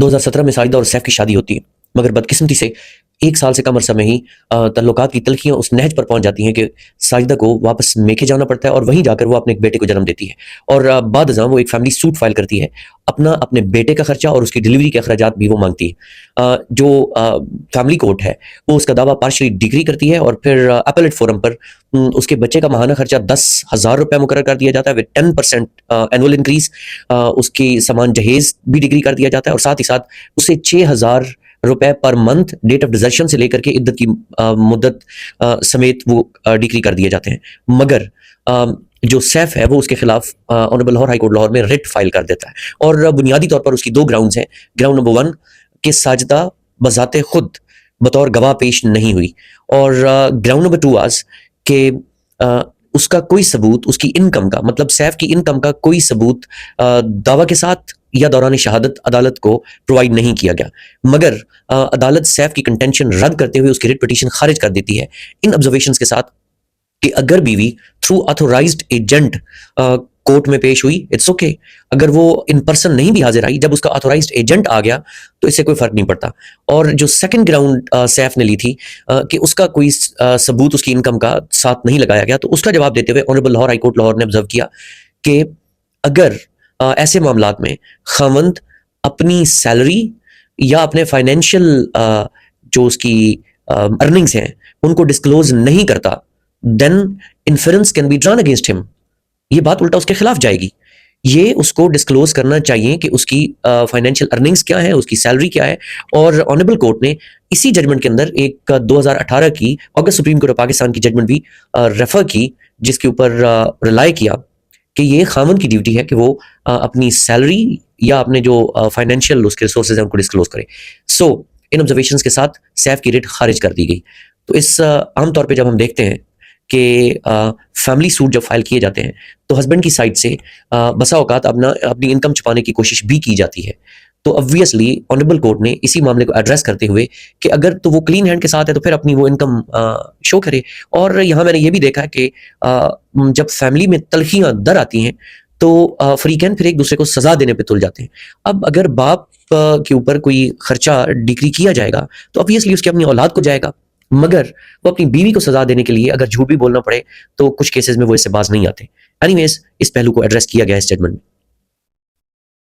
2017 में साजिदा और सैफ की शादी होती है, मगर बदकिस्मती से 1 साल से कम अरसा में ही तल्लुकात की तल्खियाँ उस नहज पर पहुँच जाती हैं कि साजिदा को वापस मेके जाना पड़ता है और वहीं जाकर वो अपने एक बेटे को जन्म देती है। और बाद-अज़ां वो एक फैमिली सूट फाइल करती है, अपने बेटे का खर्चा और उसकी डिलीवरी के अखराजात भी वो माँगती है। जो फैमिली कोर्ट है, वो उसका दावा पार्शियली डिग्री करती है और फिर अपीलेट फोरम पर उसके बच्चे का माहाना खर्चा ₹10,000 मुकर्रर कर दिया जाता है विद 10% एनुअल इंक्रीज़। उसकी सामान जहेज़ भी डिग्री कर दिया जाता है और साथ ही साथ उसे ₹6,000 per month date of desertion से लेकर के इद्दत की मुद्दत समेत वो डिक्री कर दिए जाते हैं। मगर जो सैफ है वो उसके खिलाफ honourable Lahore high court Lahore में रिट फाइल कर देता है और बुनियादी तौर पर उसकी 2 ग्राउंड्स हैं। ग्राउंड नंबर 1 कि साजिदा बज़ाते खुद बतौर गवाह पेश नहीं हुई और ग्राउंड नंबर 2 वाज़ कि उसका कोई सबूत उसकी इनकम का, मतलब सैफ की इनकम का कोई सबूत दावा के साथ या दौरान शहादत अदालत को प्रोवाइड नहीं किया गया। मगर अदालत सैफ की कंटेंशन रद्द करते हुए उसकी रिट पिटीशन खारिज कर देती है इन ऑब्जर्वेशंस के साथ कि अगर बीवी थ्रू ऑथोराइज्ड एजेंट कोर्ट में पेश हुई, इट्स ओके। अगर वो इन पर्सन नहीं भी हाजिर आई, जब उसका ऑथोराइज्ड एजेंट आ गया तो इससे कोई फर्क नहीं पड़ता। और जो सेकंड ग्राउंड सैफ ने ली थी कि उसका कोई सबूत उसकी इनकम का साथ नहीं लगाया गया, तो उसका जवाब देते हुए honourable Lahore high court Lahore ने ऑब्जर्व किया कि अगर ऐसे मामलात में खावंद अपनी सैलरी या अपने फाइनेंशियल जो उसकी अर्निंग्स हैं उनको डिस्क्लोज नहीं करता, then inference can be drawn against him. ये बात उल्टा उसके खिलाफ जाएगी। ये उसको डिस्क्लोज करना चाहिए कि उसकी फाइनेंशियल अर्निंग्स क्या है, उसकी सैलरी क्या है। और ऑनरेबल कोर्ट ने इसी जजमेंट के अंदर एक 2018 की August supreme court of Pakistan की जजमेंट भी रेफर की, जिसके ऊपर रिलाई किया कि ये खामन की ड्यूटी है कि वो अपनी सैलरी या अपने जो फाइनेंशियल उसके रिसोर्सेज हैं उनको डिस्क्लोज करे। सो इन ऑब्जर्वेशंस के साथ सैफ की रिट खारिज कर दी गई। तो इस आमतौर पे जब हम देखते हैं कि फैमिली सूट जब फाइल किए जाते हैं तो हस्बैंड की साइड से बसा औकात अपनी इनकम छुपाने की कोशिश भी की जाती है। तो ऑब्वियसली ऑनरेबल कोर्ट ने इसी मामले को एड्रेस करते हुए कि अगर तो वो क्लीन हैंड के साथ है तो फिर अपनी वो इनकम शो करे। और यहाँ मैंने ये भी देखा है कि जब फैमिली में तलखियाँ दर आती हैं तो फरीकैन फिर एक दूसरे को सजा देने पे तुल जाते हैं। अब अगर बाप के ऊपर कोई खर्चा डिक्री किया जाएगा तो ऑब्वियसली उसकी अपनी औलाद को जाएगा, मगर वो अपनी बीवी को सजा देने के लिए अगर झूठ भी बोलना पड़े तो कुछ केसेस में वो इससे बाज नहीं आते। एनीवेज, इस पहलू को एड्रेस किया गया इस जजमेंट में।